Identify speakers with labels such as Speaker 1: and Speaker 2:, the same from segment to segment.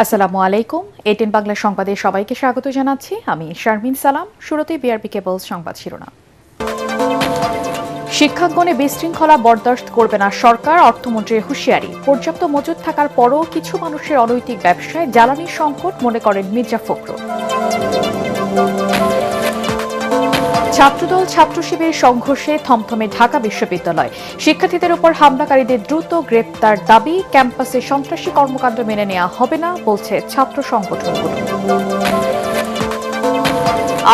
Speaker 1: আসসালামু আলাইকুম। এটিএন বাংলা সংবাদে সবাইকে স্বাগত জানাচ্ছি। আমি শারমিন সালাম। শুরুতেই বিআরবি কেবলস সংবাদ শিরোনাম। শিক্ষাঙ্গনে বিশৃঙ্খলা বরদাস্ত করবে না সরকার, অর্থমন্ত্রীর হুঁশিয়ারি। পর্যাপ্ত মজুদ থাকার পরও কিছু মানুষের অনৈতিক ব্যবসায় জ্বালানি সংকট মনে করেন মির্জা ফখরুল। ছাত্রদল ছাত্র শিবির সংঘর্ষে থমথমে ঢাকা বিশ্ববিদ্যালয়। শিক্ষার্থীদের উপর হামলাকারীদের দ্রুত গ্রেপ্তার দাবি। ক্যাম্পাসে সন্ত্রাসী কর্মকাণ্ড মেনে নেওয়া হবে না বলছে ছাত্র সংগঠনগুলো।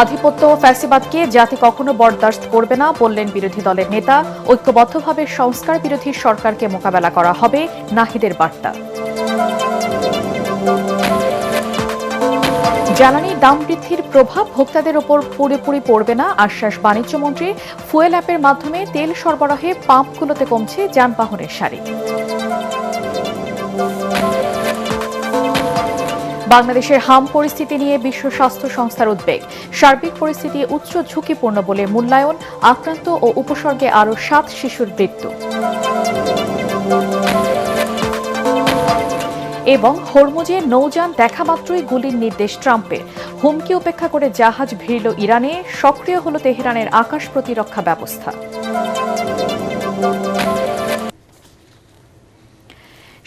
Speaker 1: আধিপত্য ও ফ্যাসিবাদকে জাতি কখনো বরদাস্ত করবে না বললেন বিরোধী দলের নেতা। ঐক্যবদ্ধভাবে সংস্কার বিরোধী সরকারকে মোকাবেলা করা হবে, নাহিদের বার্তা। জ্বালানির দাম বৃদ্ধির প্রভাব ভোক্তাদের ওপর পুরোপুরি পড়বে না, আশ্বাস বাণিজ্যমন্ত্রী। ফুয়েল অ্যাপের মাধ্যমে তেল সরবরাহে পাম্পগুলোতে কমছে যানবাহনের সারি। বাংলাদেশের হাম পরিস্থিতি নিয়ে বিশ্ব স্বাস্থ্য সংস্থার উদ্বেগ। সার্বিক পরিস্থিতি উচ্চ ঝুঁকিপূর্ণ বলে মূল্যায়ন। আক্রান্ত ও উপসর্গে আরও 7 শিশুর মৃত্যু। এবং হরমুজে নৌযান দেখা মাত্রই গুলির নির্দেশ ট্রাম্পের। হুমকি উপেক্ষা করে জাহাজ ভিড়ল ইরানে। সক্রিয় হল তেহরানের আকাশ প্রতিরক্ষা ব্যবস্থা।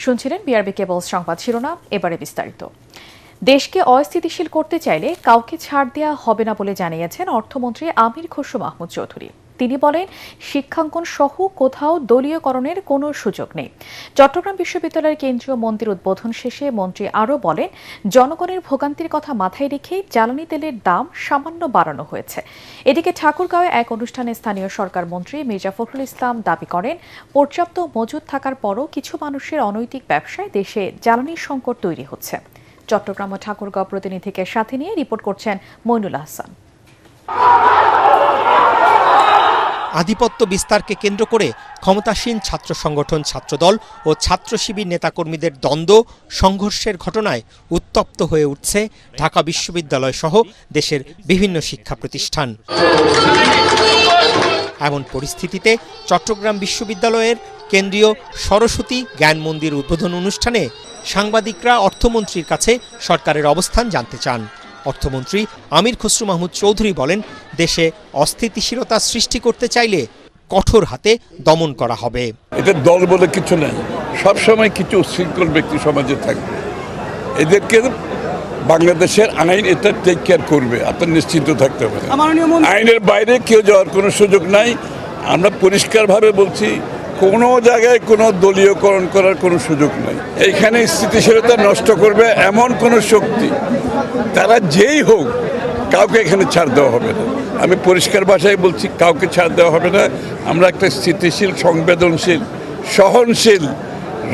Speaker 1: শুনছিলেন বিআরবি কেবলস সংবাদ শিরোনাম। এবারে বিস্তারিত। দেশকে অস্থিতিশীল করতে চাইলে কাউকে ছাড় দেওয়া হবে না বলে জানিয়েছেন অর্থমন্ত্রী আমির খসরু মাহমুদ চৌধুরী। তিনি বলেন, শিক্ষাঙ্গন সহ কোথাও দলীয়করণের কোনো সুযোগ নেই। চট্টগ্রাম বিশ্ববিদ্যালয়ের কেন্দ্রীয় মন্দির উদ্বোধন শেষে মন্ত্রী আরও বলেন, জনগণের ভোগান্তির কথা মাথায় রেখেই জ্বালানি তেলের দাম সামান্য বাড়ানো হয়েছে। এদিকে ঠাকুরগাঁওয়ে এক অনুষ্ঠানে স্থানীয় সরকার মন্ত্রী মির্জা ফখরুল ইসলাম দাবি করেন, পর্যাপ্ত মজুদ থাকার পরও কিছু মানুষের অনৈতিক ব্যবসায় দেশে জ্বালানির সংকট তৈরি হচ্ছে। চট্টগ্রাম ও ঠাকুরগাঁও প্রতিনিধিকে সাথে নিয়ে রিপোর্ট করছেন মইনুল আহসান।
Speaker 2: আধিপত্য বিস্তারকে কেন্দ্র করে ক্ষমতাসীন ছাত্র সংগঠন ছাত্রদল ও ছাত্র শিবির নেতাকর্মীদের দ্বন্দ্ব সংঘর্ষের ঘটনায় উত্তপ্ত হয়ে উঠছে ঢাকা বিশ্ববিদ্যালয় সহ দেশের বিভিন্ন শিক্ষা প্রতিষ্ঠান। এমন পরিস্থিতিতে চট্টগ্রাম বিশ্ববিদ্যালয়ের কেন্দ্রীয় সরস্বতী জ্ঞান মন্দির উদ্বোধন অনুষ্ঠানে সাংবাদিকরা অর্থমন্ত্রীর কাছে সরকারের অবস্থান জানতে চান। অর্থমন্ত্রী আমির খসরু মাহমুদ চৌধুরী বলেন, দেশে অস্থিতিশীলতা সৃষ্টি করতে চাইলে কঠোর হাতে দমন করা হবে।
Speaker 3: এটা দল বলে কিছু নাই, সবসময় কিছু উচ্ছৃঙ্খল ব্যক্তি সমাজে থাকবে। এদেরকে বাংলাদেশের আইন এটা টেক কেয়ার করবে, আপনার নিশ্চিন্ত থাকতে হবে। আইনের বাইরে কেউ যাওয়ার কোনো সুযোগ নাই। আমরা পরিষ্কারভাবে বলছি, কোনো জায়গায় কোনো দলীয়করণ করার কোনো সুযোগ নাই। এইখানে স্থিতিশীলতা নষ্ট করবে এমন কোনো শক্তি, তারা যেই হোক, কাউকে এখানে ছাড় দেওয়া হবে না। আমি পরিষ্কার ভাষায় বলছি, কাউকে ছাড় দেওয়া হবে না। আমরা একটা স্থিতিশীল, সংবেদনশীল, সহনশীল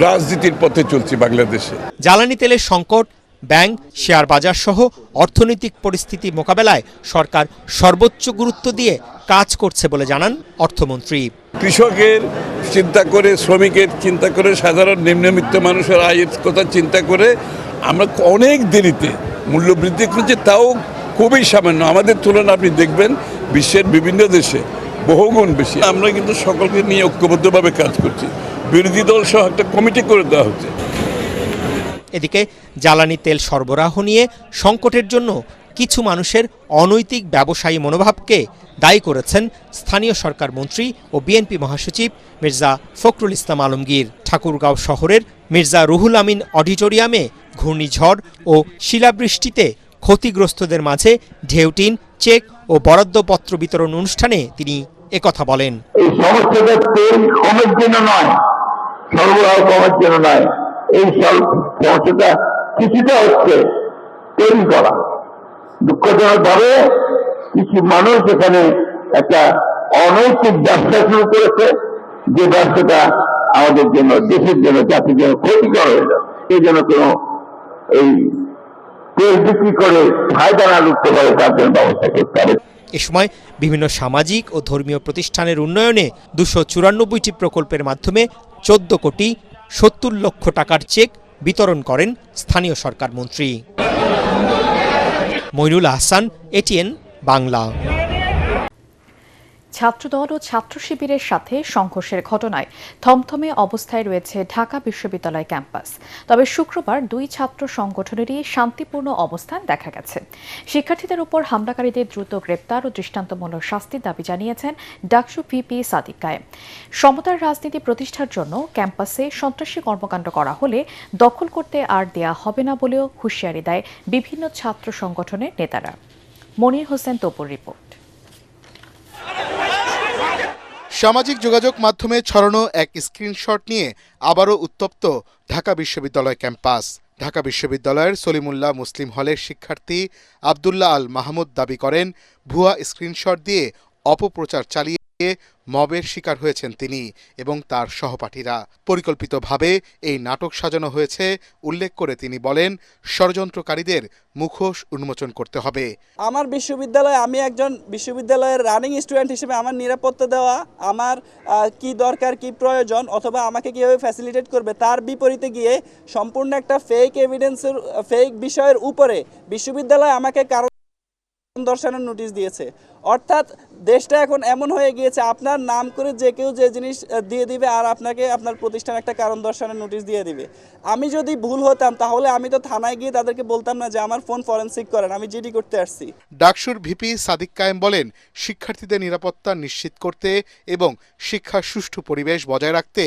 Speaker 3: রাজনীতির পথে চলছি বাংলাদেশে।
Speaker 2: জ্বালানি তেলের সংকট, ব্যাংক, শেয়ার বাজার সহ অর্থনৈতিক পরিস্থিতি মোকাবেলায় সরকার সর্বোচ্চ গুরুত্ব দিয়ে কাজ করছে বলে জানান অর্থমন্ত্রী।
Speaker 3: কৃষকের চিন্তা করে, শ্রমিকের চিন্তা করে, সাধারণ নিম্নবিত্ত মানুষের আয়ের কথা চিন্তা করে আমরা অনেক দেরিতে মূল্য বৃদ্ধি করেছি, তাও খুবই সামান্য। আমাদের তুলনা আপনি দেখবেন বিশ্বের বিভিন্ন দেশে বহুগুণ বেশি। আমরা কিন্তু সকলকে নিয়ে ঐক্যবদ্ধভাবে কাজ করছি। বিরোধী দল সহ একটা কমিটি করে দেওয়া হচ্ছে।
Speaker 2: এদিকে জ্বালানি তেল সরবরাহ নিয়ে সংকটের জন্য কিছু মানুষের অনৈতিক ব্যবসায়ী মনোভাবকে দায়ী করেছেন স্থানীয় সরকার মন্ত্রী ও বিএনপি মহাসচিব মির্জা ফখরুল ইসলাম আলমগীর। ঠাকুরগাঁও শহরের মির্জা রুহুল আমিন অডিটোরিয়ামে ঘূর্ণিঝড় ও শিলাবৃষ্টিতে ক্ষতিগ্রস্তদের মাঝে ঢেউটিন, চেক ও বরাদ্দপত্র বিতরণ অনুষ্ঠানে তিনি একথা বলেন।
Speaker 4: এই সমস্যাটা তেল কমের জন্য নয়, সরবরাহ কমার জন্য নয়। এই সমস্যাটা কিছুটা হচ্ছে তৈরি করা। দুঃখজনক ভাবে কিছু মানুষ এখানে একটা অনৈতিক ব্যবসা শুরু করেছে, যে ব্যবসাটা আমাদের জন্য, দেশের জন্য, জাতির জন্য ক্ষতিকর হয়ে যাবে। এই জন্য কোনো এই তেল বিক্রি করে ফায়দা না লুটতে পারে তার জন্য ব্যবস্থা করতে হবে।
Speaker 2: এ সময় বিভিন্ন সামাজিক ও ধর্মীয় প্রতিষ্ঠানের উন্নয়নে 294টি প্রকল্পের মাধ্যমে 14 কোটি 70 লক্ষ টাকার চেক বিতরণ করেন স্থানীয় সরকার মন্ত্রী। মইনুল আহসান, এটিএন বাংলা।
Speaker 1: ছাত্রদল ও ছাত্র শিবিরের সাথে সংঘর্ষের ঘটনায় থমথমে অবস্থায় রয়েছে ঢাকা বিশ্ববিদ্যালয় ক্যাম্পাস। তবে শুক্রবার দুই ছাত্র সংগঠনেরই শান্তিপূর্ণ অবস্থান দেখা গেছে। শিক্ষার্থীদের উপর হামলাকারীদের দ্রুত গ্রেপ্তার ও দৃষ্টান্তমূলক শাস্তির দাবি জানিয়েছেন ডাকসু ভিপি সাদিক কায়েম। সমতার রাজনীতি প্রতিষ্ঠার জন্য ক্যাম্পাসে সন্ত্রাসী কর্মকাণ্ড করা হলে দখল করতে আর দেয়া হবে না বলেও হুঁশিয়ারি দেয় বিভিন্ন ছাত্র সংগঠনের নেতারা। মনির হোসেন তপুর রিপোর্ট।
Speaker 5: সামাজিক যোগাযোগ মাধ্যমে ছড়ানো এক স্ক্রিনশট নিয়ে আবারও উত্তপ্ত ঢাকা বিশ্ববিদ্যালয় ক্যাম্পাস। ঢাকা বিশ্ববিদ্যালয়ের সলিমুল্লাহ মুসলিম হলের শিক্ষার্থী আবদুল্লাহ আল মাহমুদ দাবি করেন, ভুয়া স্ক্রিনশট দিয়ে অপপ্রচার চালিয়ে মবের শিকার হয়েছেন তিনি এবং তার সহপাঠীরা। পরিকল্পিতভাবে এই নাটক সাজানো হয়েছে উল্লেখ করে তিনি বলেন, ষড়যন্ত্রকারীদের মুখোশ উন্মোচন করতে হবে।
Speaker 6: আমার বিশ্ববিদ্যালয়ে আমি একজন বিশ্ববিদ্যালয়ের রানিং স্টুডেন্ট হিসেবে আমার নিরাপত্তা দেওয়া, আমার কি দরকার কি প্রয়োজন অথবা আমাকে কীভাবে ফ্যাসিলিটেট করবে তার বিপরীতে গিয়ে সম্পূর্ণ একটা ফেক এভিডেন্সের ফেক বিষয়ের উপরে বিশ্ববিদ্যালয় আমাকে কারণ দর্শানোর নোটিশ দিয়েছে। অর্থাৎ দেশটা এখন এমন হয়ে গিয়েছে, আপনার নাম করে যে কেউ যে জিনিস দিয়ে দিবে আর আপনাকে আপনার প্রতিষ্ঠান একটা কারণ দর্শানোর নোটিশ দিয়ে দিবে। আমি যদি ভুল হতাম তাহলে আমি তো থানায় গিয়ে তাদেরকে বলতাম না যে আমার ফোন ফরেনসিক করেন, আমি জিডি করতে আসছি।
Speaker 5: ডাকসুর ভিপি সাদিক কায়েম বলেন, শিক্ষার্থীদের নিরাপত্তা নিশ্চিত করতে এবং শিক্ষার সুষ্ঠু পরিবেশ বজায় রাখতে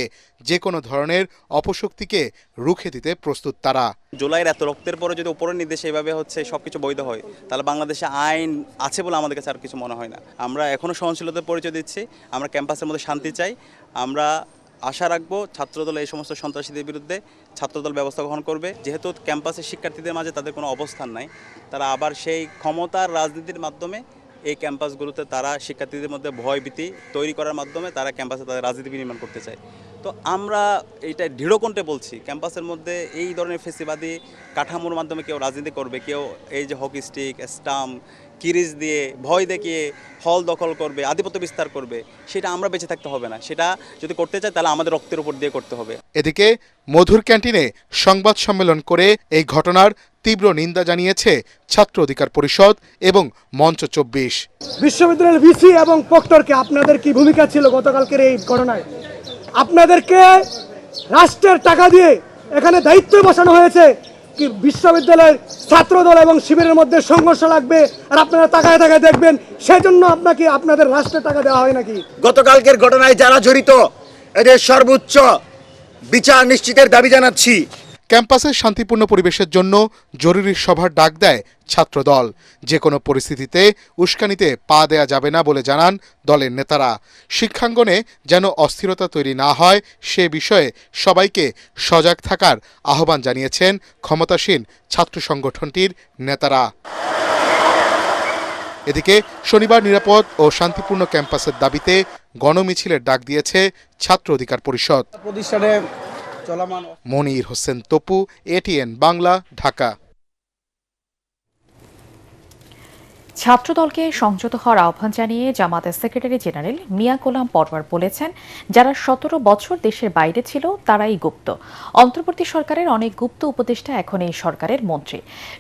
Speaker 5: যে কোনো ধরনের অপশক্তিকে রুখে দিতে প্রস্তুত তারা।
Speaker 7: জুলাইয়ের এত রক্তের পরে যদি উপরের নির্দেশে এভাবে হচ্ছে সবকিছু বৈধ হয়, তাহলে বাংলাদেশে আইন আছে বলে আমাদের কাছে আর কিছু মনে হয় না। আমরা এখনো সহনশীলতার পরিচয় দিচ্ছি, আমরা ক্যাম্পাসের মধ্যে শান্তি চাই। আমরা আশা রাখবো ছাত্রদল এই সমস্ত সন্ত্রাসীদের বিরুদ্ধে ছাত্রদল ব্যবস্থা গ্রহণ করবে। যেহেতু ক্যাম্পাসের শিক্ষার্থীদের মাঝে তাদের কোনো অবস্থান নাই, তারা আবার সেই ক্ষমতার রাজনীতির মাধ্যমে এই ক্যাম্পাসগুলোতে তারা শিক্ষার্থীদের মধ্যে ভয়ভীতি তৈরি করার মাধ্যমে তারা ক্যাম্পাসে তাদের রাজনীতি বিনির্মাণ করতে চায়। তো আমরা এইটা দৃঢ়কণ্ঠে বলছি, ক্যাম্পাসের মধ্যে এই ধরনের ফেসিবাদী কাঠামোর মাধ্যমে কেউ রাজনীতি করবে, কেউ এই যে হকি স্টিক, স্টাম্প, কিরিজ দিয়ে ভয় দেখিয়ে হল দখল করবে, আধিপত্য বিস্তার করবে, সেটা আমরা বেঁচে থাকতে হবে না। সেটা যদি করতে চাই তাহলে আমাদের রক্তের উপর দিয়ে করতে হবে।
Speaker 5: এদিকে মধুর ক্যান্টিনে সংবাদ সম্মেলন করে এই ঘটনার তীব্র নিন্দা জানিয়েছে ছাত্র অধিকার পরিষদ এবং মঞ্চ 24।
Speaker 8: বিশ্ববিদ্যালয়ের ভিসি এবং প্রক্টরকে আপনাদের কি ভূমিকা ছিল গতকালকের এই ঘটনায়? আপনাদেরকে রাষ্ট্রের টাকা দিয়ে এখানে দায়িত্বে বসানো হয়েছে কি বিশ্ববিদ্যালয়ের ছাত্রদল এবং শিবিরের মধ্যে সংঘর্ষ লাগবে আর আপনারা তাকায় তাকায় দেখবেন, সেই জন্য আপনাকে আপনাদের রাষ্ট্রের টাকা দেওয়া হয় নাকি?
Speaker 9: গতকালকের ঘটনায় যারা জড়িত এদের সর্বোচ্চ বিচার নিশ্চিতের দাবি জানাচ্ছি।
Speaker 5: ক্যাম্পাসের শান্তিপূর্ণ পরিবেশের জন্য জরুরি সভার ডাক দেয় ছাত্রদল। যে কোনো পরিস্থিতিতে উস্কানিতে পা দেয়া যাবে না বলে জানান দলের নেতারা। শিক্ষাঙ্গনে যেন অস্থিরতা তৈরি না হয় সে বিষয়ে সবাইকে সজাগ থাকার আহ্বান জানিয়েছেন ক্ষমতাসীন ছাত্র সংগঠনটির নেতারা। এদিকে শনিবার নিরাপদ ও শান্তিপূর্ণ ক্যাম্পাসের দাবিতে গণমিছিলের ডাক দিয়েছে ছাত্র অধিকার পরিষদ। মনির হোসেন তপু, এটিএন বাংলা, ঢাকা।
Speaker 1: ছাত্রদলকে সংযত হওয়ার আহ্বান জানিয়ে জামাতের সেক্রেটারি জেনারেল মিয়া গোলাম পরওয়ার বলেছেন, যারা 17 বছর দেশের বাইরে ছিল তারাই গুপ্ত। অন্তর্বর্তী সরকারের অনেক গুপ্ত উপদেষ্টা এখন এই সরকারের মন্ত্রী।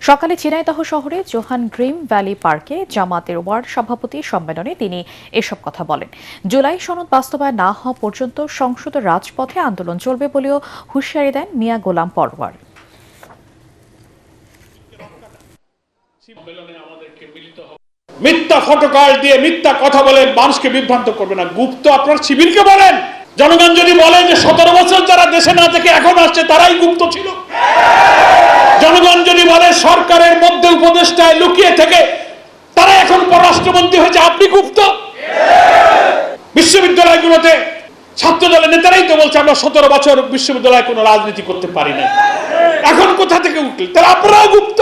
Speaker 1: সকালে ঝিনাইদহ শহরে জোহান গ্রিম ভ্যালি পার্কে জামাতের ওয়ার্ড সভাপতি সম্মেলনে তিনি এসব কথা বলেন। জুলাই সনদ বাস্তবায়ন না হওয়া পর্যন্ত সংসদ রাজপথে আন্দোলন চলবে বলেও হুঁশিয়ারি দেন মিয়া গোলাম পরওয়ার।
Speaker 10: মিথ্যা ফটোকার্ড দিয়ে মিথ্যা কথা বলে মানুষকে বিভ্রান্ত করবে না। গুপ্ত আপনার শিবিরকে বলেন। জনগণ যদি বলে যে 17 বছর যারা দেশে না থেকে এখন আসছে তারাই গুপ্ত ছিল, জনগণ যদি বলে সরকারের মধ্যে উপদেষ্টায় লুকিয়ে থেকে তারা এখন পররাষ্ট্রমন্ত্রী হয়েছে, আপনি গুপ্ত। বিশ্ববিদ্যালয়গুলোতে ছাত্র দলের নেতারাই তো বলছে আমরা 17 বছর বিশ্ববিদ্যালয়ে কোনো রাজনীতি করতে পারি না, এখন কোথা থেকে উঠল? তারা আপনারাও গুপ্ত।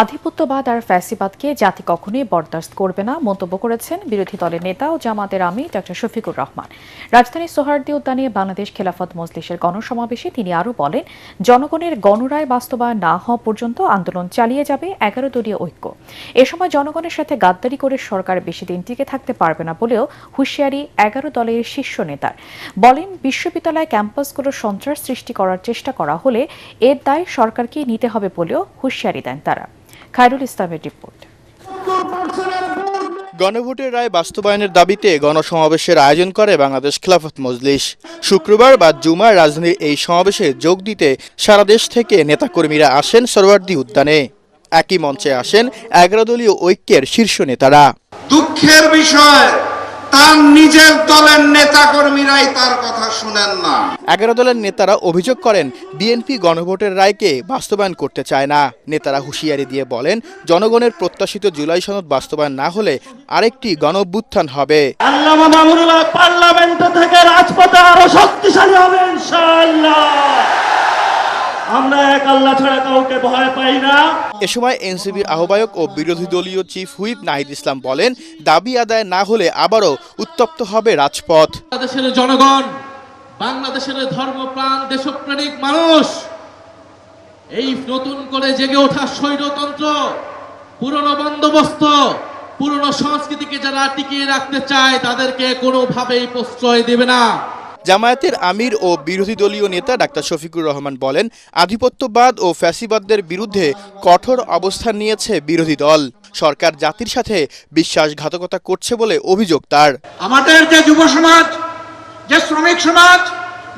Speaker 1: আধিপত্যবাদ আর ফ্যাসিবাদকে জাতি কখনোই বরদাস্ত করবে না মন্তব্য করেছেন বিরোধী দলের নেতা ও জামাতের আমির ডক্টর শফিকুর রহমান। রাজধানীর সোহরাওয়ার্দী উদ্যানে বাংলাদেশ খেলাফত মজলিসের গণসমাবেশে তিনি আরও বলেন, জনগণের গণরায় বাস্তবায়ন না হওয়া পর্যন্ত আন্দোলন চালিয়ে যাবে 11 দলীয় ঐক্য। এ সময় জনগণের সাথে গাদ্দারি করে সরকার বেশি দিন টিকে থাকতে পারবে না বলেও হুঁশিয়ারি 11 দলের শীর্ষ নেতার। বলেন, বিশ্ববিদ্যালয় ক্যাম্পাসগুলো সন্ত্রাস সৃষ্টি করার চেষ্টা করা হলে এর দায় সরকারকেই নিতে হবে বলেও হুঁশিয়ারি দেন তারা। খায়রুল ইসলামের রিপোর্ট।
Speaker 11: গণভোটের রায় বাস্তবায়নের দাবিতে গণসমাবেশের আয়োজন করে বাংলাদেশ খেলাফত মজলিস। শুক্রবার বা জুমার রাজধানীর এই সমাবেশে যোগ দিতে সারা দেশ থেকে নেতাকর্মীরা আসেন সোহরাওয়ার্দী উদ্যানে। একই মঞ্চে আসেন 11 দলীয় ঐক্যের শীর্ষ নেতারা।
Speaker 12: দুঃখের বিষয়, তার নিজের দলের নেতাকর্মীরাই তার কথা শুনেন না।
Speaker 11: 11 দলের নেতারা অভিযোগ করেন বিএনপি গণভোটের রায়কে বাস্তবায়ন করতে চায় না। নেতারা হুঁশিয়ারি দিয়ে বলেন, জনগণের প্রত্যাশিত জুলাই সনদ বাস্তবায়ন না হলে আরেকটি গণঅভ্যুত্থান হবে।
Speaker 13: আল্লামা মামুনুল্লাহ পার্লামেন্ট থেকে রাজপথে আরো শক্তিশালী হবে ইনশাআল্লাহ। আমরা এক আল্লাহ ছাড়া কাউকে ভয় পাই না।
Speaker 11: এ সময় এনসিপির আহ্বায়ক ও বিরোধী দলীয় চিফ হুইপ নাহিদ ইসলাম বলেন, দাবি আদায় না হলে আবারও উত্তপ্ত হবে রাজপথ।
Speaker 13: বাংলাদেশের জনগণ, বাংলাদেশের ধর্মপ্রাণ দেশপ্রেমিক মানুষ এই নতুন করে জেগে ওঠা স্বৈরতন্ত্র, পুরনো বন্দোবস্ত, পুরনো সংস্কৃতিকে যারা টিকিয়ে রাখতে চায় তাদেরকে কোনোভাবেই প্রশ্রয় দেবে না।
Speaker 11: জামায়াতের আমির ও বিরোধী দলীয় নেতা ডাক্তার শফিকুর রহমান বলেন, আধিপত্যবাদ ও ফ্যাসিবাদদের বিরুদ্ধে কঠোর অবস্থান নিয়েছে বিরোধী দল। সরকার জাতির সাথে বিশ্বাসঘাতকতা করছে বলে অভিযোগ তার।
Speaker 12: আমাদের যে যুব সমাজ, যে শ্রমিক সমাজ,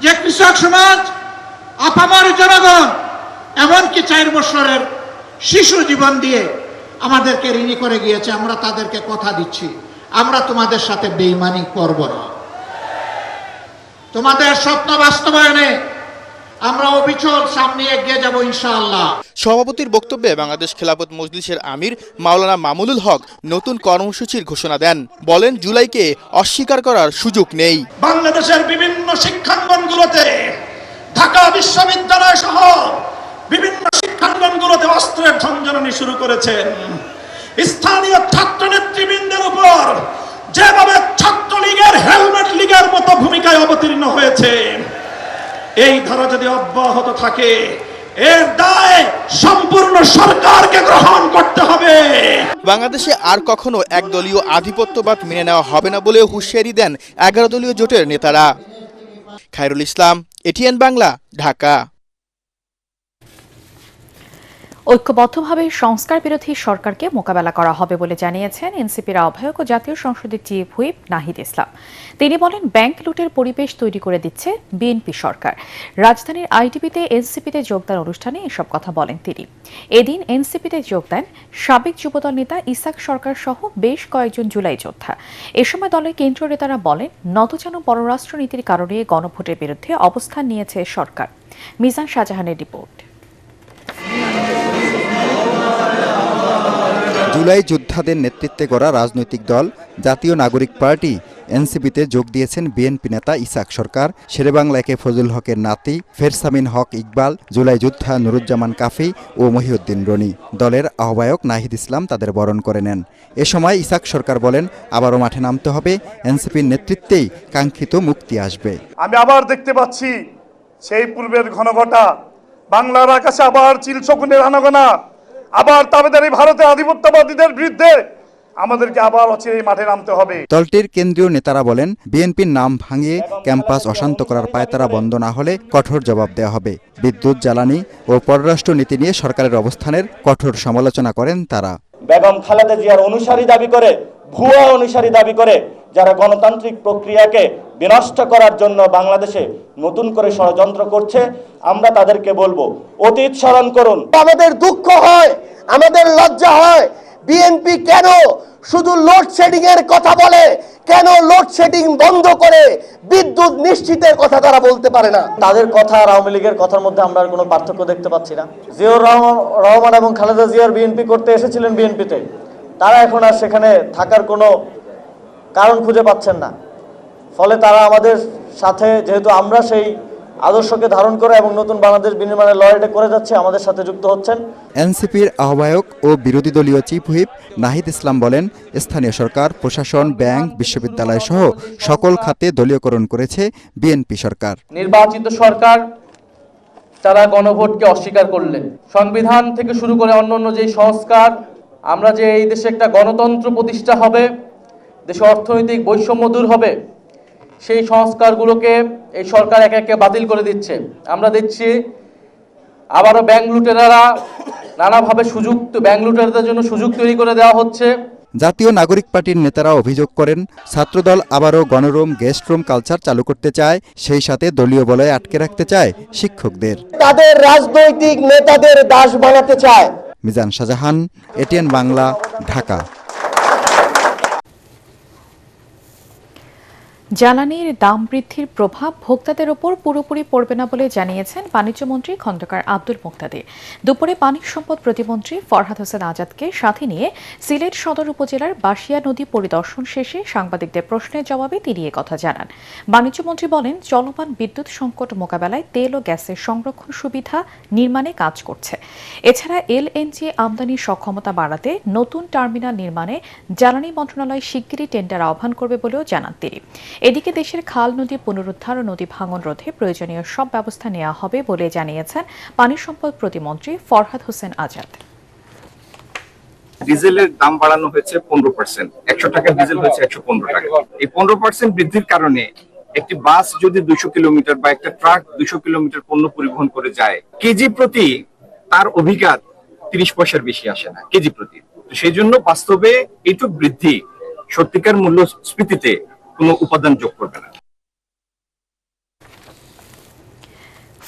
Speaker 12: যে কৃষক সমাজ, আপামর জনগণ, এমনকি 4 বছরের শিশু জীবন দিয়ে আমাদেরকে ঋণী করে গিয়েছে। আমরা তাদেরকে কথা দিচ্ছি, আমরা তোমাদের সাথে বেইমানি করব না। তোমাদের স্বপ্ন বাস্তবায়নে আমরা অবিচল সামনে এগিয়ে যাব ইনশাআল্লাহ।
Speaker 11: সভাপতির বক্তব্যে বাংলাদেশ খেলাফত মজলিসের আমির মাওলানা মামুনুল হক নতুন কর্মসূচির ঘোষণা দেন। বলেন, জুলাইকে অস্বীকার করার সুযোগ নেই।
Speaker 10: বাংলাদেশের বিভিন্ন শিক্ষাঙ্গনগুলোতে, ঢাকা বিশ্ববিদ্যালয় সহ বিভিন্ন শিক্ষাঙ্গনগুলোতে অস্ত্রের ঝঞ্ঝনানি শুরু করেছেন। স্থানীয় ছাত্র নেতৃবৃন্দের উপর যেভাবে ছাত্রলীগের হেলমেট লীগের মতো ভূমিকায় অবতীর্ণ হয়েছে, এই ধারা যদি অব্যাহত থাকে এর দায় সম্পূর্ণ সরকারকে গ্রহণ করতে হবে।
Speaker 11: বাংলাদেশে আর কখনো একদলীয় আধিপত্যবাদ মেনে নেওয়া হবে না বলেও হুঁশিয়ারি দেন 11 দলীয় জোটের নেতারা। খায়রুল ইসলাম, এটিএন বাংলা, ঢাকা।
Speaker 1: ঐক্যবদ্ধভাবে সংস্কার বিরোধী সরকারকে মোকাবেলা করা হবে বলে জানিয়েছেন এনসিপির আহ্বায়ক ও জাতীয় সংসদের চিফ হুইপ নাহিদ ইসলাম। তিনি বলেন, ব্যাংক লুটের পরিবেশ তৈরি করে দিচ্ছে বিএনপি সরকার। রাজধানীর আইটিবিতে এনসিপিতে যোগদান অনুষ্ঠানে এসব কথা বলেন তিনি। এদিন এনসিপিতে যোগ দেন সাবেক যুবদল নেতা ইসাক সরকার সহ বেশ কয়েকজন জুলাই যোদ্ধা। এ সময় দলের কেন্দ্রীয় নেতারা বলেন, নতজানু পররাষ্ট্রনীতির কারণে গণভোটের বিরুদ্ধে অবস্থান নিয়েছে সরকার। মিজান শাহজাহানের রিপোর্ট।
Speaker 14: জুলাই যোদ্ধাদের নেতৃত্বে গড়া রাজনৈতিক দল জাতীয় নাগরিক পার্টি এনসিপিতে যোগ দিয়েছেন বিএনপি নেতা ইসাক সরকার, শেরেবাংলা একে ফজলুল হকের নাতি ফেরসামিন হক ইকবাল, জুলাই যোদ্ধা নুরুজ্জামান কাফি ও মহিউদ্দিন রনি। দলের আহ্বায়ক নাহিদ ইসলাম তাদের বরণ করে নেন। এ সময় ইসাক সরকার বলেন, আবারও মাঠে নামতে হবে, এনসিপির নেতৃত্বেই কাঙ্ক্ষিত মুক্তি আসবে।
Speaker 10: আমি আবার দেখতে পাচ্ছি সেই পূর্বের ঘনঘটা, বাংলার আকাশে আবার চিল শকুনের আনাগোনা, আবার তাবেদারি ভারতের আধিপত্যবাদীদের বিরুদ্ধে আমাদেরকে আবার অচিরেই মাঠে নামতে হবে।
Speaker 14: দলটির কেন্দ্রীয় নেতারা বলেন, বিএনপির নাম ভাঙিয়ে ক্যাম্পাস অশান্ত করার পায়তারা বন্ধ না হলে কঠোর জবাব দেওয়া হবে। বিদ্যুৎ, জ্বালানি ও পররাষ্ট্র নীতি নিয়ে সরকারের অবস্থানের কঠোর সমালোচনা করেন তারা।
Speaker 13: বেগম খালেদা জিয়ার অনুসারী দাবি করে, ভুয়া অনুসারী দাবি করে যারা গণতান্ত্রিক প্রক্রিয়াকে বিনষ্ট করার জন্য বাংলাদেশে নতুন করে ষড়যন্ত্র করছে, আমরা তাদেরকে বলবো, অতীত স্মরণ করুন।
Speaker 9: আমাদের দুঃখ হয়, আমাদের লজ্জা হয়, বিএনপি কেন শুধু লোডশেডিং এর কথা বলে, কেন লোডশেডিং বন্ধ করে বিদ্যুৎ নিশ্চিতের কথা তারা বলতে পারে না।
Speaker 13: তাদের কথা আর আওয়ামী লীগের কথার মধ্যে আমরা আর কোনো পার্থক্য দেখতে পাচ্ছি না। জিয়াউর রহমান এবং খালেদা জিয়ার বিএনপি করতে এসেছিলেন বিএনপিতে, তারা এখন আর সেখানে থাকার কোনো কারণ খুঁজে পাচ্ছেন না। ফলে তারা আমাদের সাথে, যেহেতু আমরা সেই আদর্শকে ধারণ করে এবং নতুন বাংলাদেশ বিনির্মাণের লড়াইটা করে যাচ্ছে, আমাদের সাথে যুক্ত হচ্ছেন।
Speaker 14: এনসিপির আহ্বায়ক ও বিরোধী দলীয় চিফ হুইপ নাহিদ ইসলাম বলেন, স্থানীয় সরকার, প্রশাসন, ব্যাংক, বিশ্ববিদ্যালয় সহ সকল খাতে দলীয়করণ করেছে বিএনপি সরকার।
Speaker 13: নির্বাচিত সরকার তারা গণভোটকে অস্বীকার করলেন। সংবিধান থেকে শুরু করে অন্যান্য যে সংস্কার, আমরা যে এই দেশে একটা গণতন্ত্র প্রতিষ্ঠা হবে, দেশে অর্থনৈতিক বৈষম্য দূর হবে, সেই সংস্কারগুলোকে এই সরকার একে একে বাতিল করে দিচ্ছে। আমরা দেখছি আবারও ব্যাংক লুটেরারা নানাভাবে সুযোগ ব্যাংক লুটেরাদের জন্য সুযোগ তৈরি করে দেওয়া হচ্ছে।
Speaker 14: জাতীয় নাগরিক পার্টির নেতারা অভিযোগ করেন, ছাত্রদল আবারও গণরুম গেস্ট রুম কালচার চালু করতে চায়, সেই সাথে দলীয় বলয়ে আটকে রাখতে চায় শিক্ষকদের।
Speaker 9: তাদের রাজনৈতিক নেতাদের দাস বানাতে চায়।
Speaker 14: মিজান শাহজাহান, এটিএন বাংলা, ঢাকা।
Speaker 1: জ্বালানির দাম বৃদ্ধির প্রভাব ভোক্তাদের ওপর পুরোপুরি পড়বে না বলে জানিয়েছেন বাণিজ্যমন্ত্রী খন্দকার আব্দুল মুক্তাদি। দুপুরে পানি সম্পদ প্রতিমন্ত্রী ফরহাদ হোসেন আজাদকে সাথে নিয়ে সিলেট সদর উপজেলার বাসিয়া নদী পরিদর্শন শেষে সাংবাদিকদের প্রশ্নের জবাবে তিনি একথা জানান। বাণিজ্যমন্ত্রী বলেন, চলমান বিদ্যুৎ সংকট মোকাবেলায় তেল ও গ্যাসের সংরক্ষণ সুবিধা নির্মাণে কাজ করছে। এছাড়া এলএনজি আমদানির সক্ষমতা বাড়াতে নতুন টার্মিনাল নির্মাণে জ্বালানি মন্ত্রণালয় শিগগিরই টেন্ডার আহ্বান করবে বলেও জানান তিনি। এদিকে দেশের খাল নদী পুনরুদ্ধার ও নদী ভাঙন রোধে প্রয়োজনীয় সব ব্যবস্থা নেওয়া হবে বলে জানিয়েছেন পানি সম্পদ প্রতিমন্ত্রী ফরহাদ হোসেন আজাদ।
Speaker 15: ডিজেলের দাম বাড়ানো হয়েছে 15%, 100 টাকা ডিজেল হয়েছে 115 টাকা। এই 15% বৃদ্ধির কারণে একটি বাস যদি 200 কিলোমিটার বা একটা ট্রাক 200 কিলোমিটার পণ্য পরিবহন করে যায়, কেজি প্রতি তার অভিঘাত 30 পয়সার বেশি আসে না কেজি প্রতি। তো সেই জন্য বাস্তবে এইটুক বৃদ্ধি সত্যিকার মূল্যস্ফীতিতে কোনো উপাদান যোগ করবে না।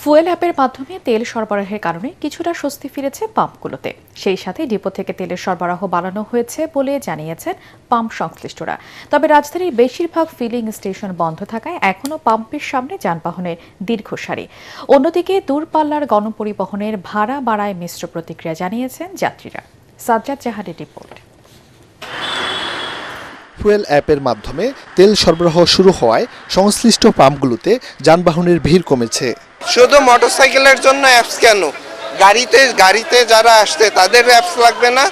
Speaker 1: ফুয়েল অ্যাপের মাধ্যমে তেল সরবরাহের কারণে কিছুটা স্বস্তি ফিরেছে পাম্পগুলোতে। সেই সাথে ডিপো থেকে তেলের সরবরাহ বাড়ানো হয়েছে বলে জানিয়েছেন পাম্প সংশ্লিষ্টরা। তবে রাজধানীর বেশিরভাগ ফিলিং স্টেশন বন্ধ থাকায় এখনও পাম্পের সামনে যানবাহনের দীর্ঘ সারি। অন্যদিকে দূরপাল্লার গণপরিবহনের ভাড়া বাড়ায় মিশ্র প্রতিক্রিয়া জানিয়েছেন যাত্রীরা। সাজ্জাদ জাহানের রিপোর্ট।
Speaker 5: ফুয়েল অ্যাপের মাধ্যমে তেল সরবরাহ শুরু হওয়ায় সংশ্লিষ্ট পাম্পগুলোতে যানবাহনের ভিড় কমেছে।
Speaker 9: শুধু মোটরসাইকেলের জন্য অ্যাপস কেন, গাড়িতে যারা আসছে তাদের অ্যাপস লাগবে না?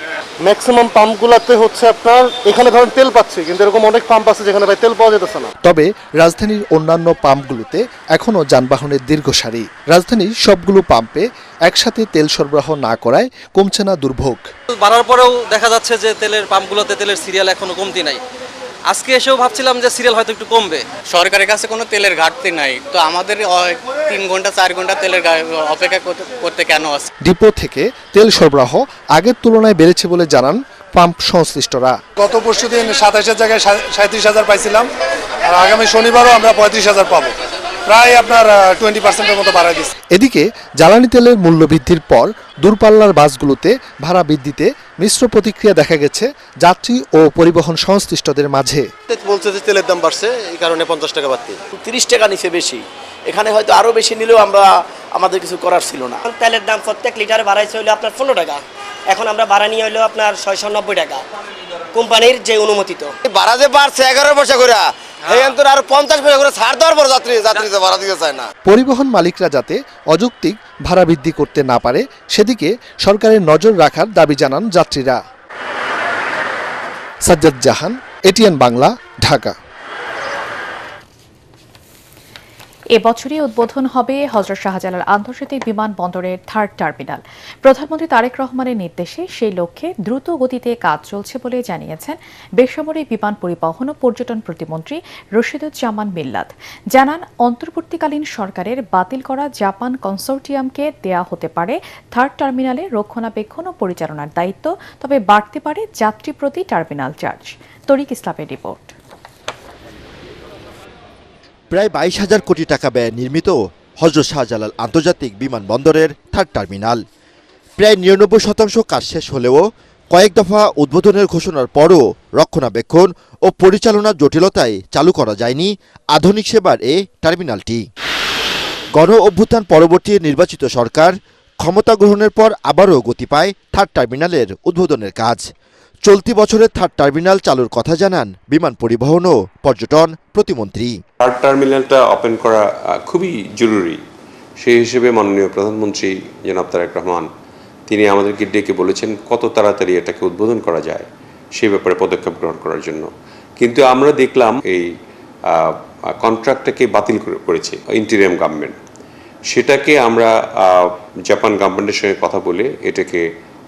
Speaker 16: ম্যাক্সিমাম পাম্পগুলোতে হচ্ছে আপনার এখানে ধরেন তেল পাচ্ছে, কিন্তু এরকম অনেক পাম্প আছে যেখানে ভাই তেল পাওয়া যেতেছে না।
Speaker 5: তবে রাজধানীর অন্যান্য পাম্পগুলোতে এখনও যানবাহনের দীর্ঘ সারি। রাজধানীর সবগুলো পাম্পে একসাথে তেল সরবরাহ না করায় কমছে না দুর্ভোগ।
Speaker 17: বাড়ার পরেও দেখা যাচ্ছে যে তেলের পাম্পগুলোতে তেলের সিরিয়াল এখনো কমতি নাই। আজকে এসেও ভাবছিলাম যে সিরিয়াল হয়তো একটু কমবে।
Speaker 18: সরকারের কাছে কোনো তেলের ঘাটতি নাই, তো আমাদের 3 ঘন্টা 4 ঘন্টা তেলের অপেক্ষা করতে কেন আছে?
Speaker 5: ডিপো থেকে তেল সরবরাহ আগের তুলনায় বেড়েছে বলে জানান পাম্প সংশ্লিষ্টরা।
Speaker 16: গত পরশু দিন 27,000 জায়গায় 37,000 পাইছিলাম, আর আগামী শনিবারও আমরা 35,000 পাবো। প্রায় আপনার 20%-এর মতো বাড়ায় দিচ্ছে।
Speaker 5: এদিকে জ্বালানি তেলের মূল্য বৃদ্ধির পর দূরপাল্লার বাসগুলোতে ভাড়া বৃদ্ধিতে মিশ্র প্রতিক্রিয়া দেখা গেছে যাত্রী ও পরিবহন সংশ্লিষ্টদের মাঝে।
Speaker 19: বলছে যে তেলের দাম বাড়ছে, এই কারণে 50 টাকা বাড়তি, 30 টাকা নিচে বেশি। এখানে হয়তো আরো বেশি নিলেও আমাদের কিছু করার ছিল না।
Speaker 20: তেলের দাম প্রত্যেক লিটারে বাড়াইছে হলো আপনার 15 টাকা, এখন আমরা বাড়া নিয়ে হলো আপনার 690 টাকা কোম্পানির যে অনুমোদিত।
Speaker 9: ভাড়া যে বাড়ছে 11 পয়সা করে, আর 50 পয়সা করে ছাড় দেওয়ার পর যাত্রীতে ভাড়া দিতে চায় না।
Speaker 5: পরিবহন মালিকরা যাতে অযৌক্তিক ভাড়া বৃদ্ধি করতে না পারে সেদিকে সরকারের নজর রাখার দাবি জানান যাত্রীরা। সাজ্জাদ জাহান, এটিএন বাংলা, ঢাকা।
Speaker 1: এবছরই উদ্বোধন হবে হযরত শাহজালাল আন্তর্জাতিক বিমানবন্দরের 3rd টার্মিনাল। প্রধানমন্ত্রী তারেক রহমানের নির্দেশে সেই লক্ষ্যে দ্রুত গতিতে কাজ চলছে বলে জানিয়েছেন বেসামরিক বিমান পরিবহন ও পর্যটন প্রতিমন্ত্রী রশিদুজ্জামান মিল্লাত। জানান, অন্তর্বর্তীকালীন সরকারের বাতিল করা জাপান কনসোর্টিয়ামকে দেয়া হতে পারে 3rd টার্মিনালের রক্ষণাবেক্ষণ ও পরিচালনার দায়িত্ব, তবে বাড়তে পারে যাত্রী প্রতি টার্মিনাল চার্জ। তরিক ইসলামের রিপোর্ট।
Speaker 21: প্রায় 22,000 কোটি টাকা ব্যয়ে নির্মিত হযরত শাহজালাল আন্তর্জাতিক বিমানবন্দরের 3rd টার্মিনাল। প্রায় 99% কাজ শেষ হলেও কয়েক দফা উদ্বোধনের ঘোষণার পরও রক্ষণাবেক্ষণ ও পরিচালনার জটিলতায় চালু করা যায়নি আধুনিক সেবার এই টার্মিনালটি। গণ অভ্যুত্থান পরবর্তী নির্বাচিত সরকার ক্ষমতা গ্রহণের পর আবারও গতি পায় 3rd টার্মিনালের উদ্বোধনের কাজ। চলতি বছরের 3rd টার্মিনাল চালুর কথা জানান বিমান পরিবহন ও পর্যটন প্রতিমন্ত্রী।
Speaker 22: 3rd টার্মিনালটা ওপেন করা খুবই জরুরি। সেই হিসেবে মাননীয় প্রধানমন্ত্রী জনাব তারেক রহমান তিনি আমাদেরকে ডেকে বলেছেন কত তাড়াতাড়ি এটাকে উদ্বোধন করা যায় সেই ব্যাপারে পদক্ষেপ গ্রহণ করার জন্য। কিন্তু আমরা দেখলাম এই কন্ট্রাক্টটাকে বাতিল করেছে ইন্টিরিয়াম গভর্নমেন্ট। সেটাকে আমরা জাপান গভর্নমেন্টের সঙ্গে কথা বলে এটাকে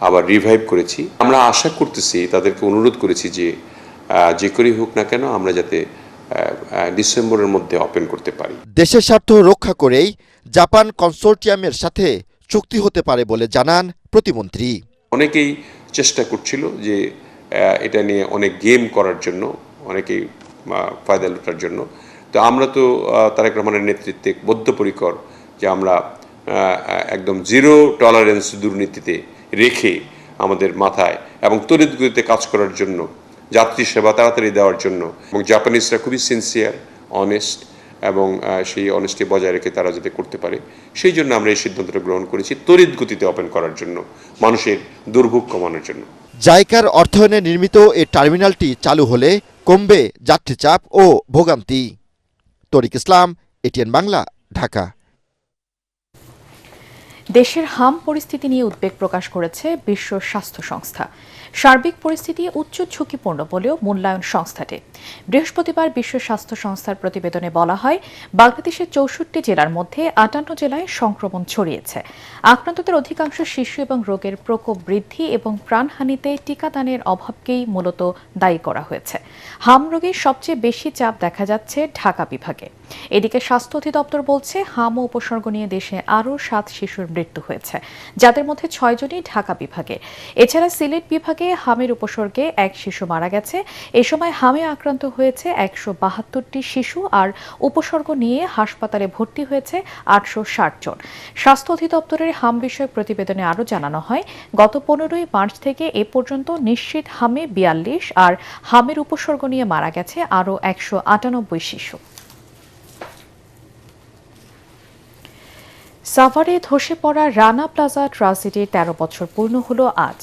Speaker 22: আবার রিভাইভ করেছি। আমরা আশা করতেছি, তাদেরকে অনুরোধ করেছি যে করেই হোক না কেন আমরা যাতে ডিসেম্বরের মধ্যে ওপেন করতে পারি।
Speaker 21: দেশের স্বার্থ রক্ষা করেই জাপান কনসোর্টিয়ামের সাথে চুক্তি হতে পারে বলে জানান প্রতিমন্ত্রী।
Speaker 22: অনেকেই চেষ্টা করছিল যে এটা নিয়ে অনেক গেম করার জন্য, অনেকেই ফায়দা লুটার জন্য। তো আমরা তো তারেক রহমানের নেতৃত্বে বদ্ধপরিকর যে আমরা একদম জিরো টলারেন্স দুর্নীতিতে রেখে আমাদের মাথায় এবং তড়িৎ গতিতে কাজ করার জন্য, যাত্রী সেবা তাড়াতাড়ি দেওয়ার জন্য, এবং জাপানিজরা খুবই সিনসিয়ার, অনেস্ট, এবং সেই অনেস্টি বজায় রেখে তারা যাতে করতে পারে, সেই জন্য আমরা এই সিদ্ধান্তটা গ্রহণ করেছি, তড়িৎ গতিতে ওপেন করার জন্য, মানুষের দুর্ভোগ কমানোর জন্য।
Speaker 21: জাইকার অর্থায়নে নির্মিত এই টার্মিনালটি চালু হলে কমবে যাত্রী চাপ ও ভোগান্তি। তরিক ইসলাম, এটিএন বাংলা, ঢাকা।
Speaker 1: দেশের হাম পরিস্থিতি নিয়ে উদ্বেগ প্রকাশ করেছে বিশ্ব স্বাস্থ্য সংস্থা। সার্বিক পরিস্থিতি উচ্চ ঝুঁকিপূর্ণ বলেও মূল্যায়ন সংস্থাটি। বৃহস্পতিবার বিশ্ব স্বাস্থ্য সংস্থার প্রতিবেদনে বলা হয়, বাংলাদেশের 64 জেলার মধ্যে 58 জেলায় সংক্রমণ ছড়িয়েছে। আক্রান্তদের অধিকাংশ শিশু এবং রোগের প্রকোপ বৃদ্ধি এবং প্রাণহানিতে টিকাদানের অভাবকেই মূলত দায়ী করা হয়েছে। হাম রোগে সবচেয়ে বেশি চাপ দেখা যাচ্ছে ঢাকা বিভাগে। এদিকে স্বাস্থ্য অধিদপ্তর বলছে, হাম ও উপসর্গ নিয়ে দেশে আরও 7 শিশুর মৃত্যু হয়েছে, যাদের মধ্যে 6 জনই ঢাকা বিভাগে। এছাড়া সিলেট বিভাগে হামের উপসর্গে 1 শিশু মারা গেছে। এ সময় হামে আক্রান্ত হয়েছে 172টি শিশু, আর উপসর্গ নিয়ে হাসপাতালে ভর্তি হয়েছে 860 জন। স্বাস্থ্য অধিদপ্তরের হাম বিষয়ক প্রতিবেদনে আরও জানানো হয়, গত 15 মার্চ থেকে এ পর্যন্ত নিশ্চিত হামে 42 আর হামের উপসর্গ নিয়ে মারা গেছে আরও 198 শিশু। সাভারে ধসে পড়া রানা প্লাজা ট্রাজেডির 13 বছর পূর্ণ হলো আজ।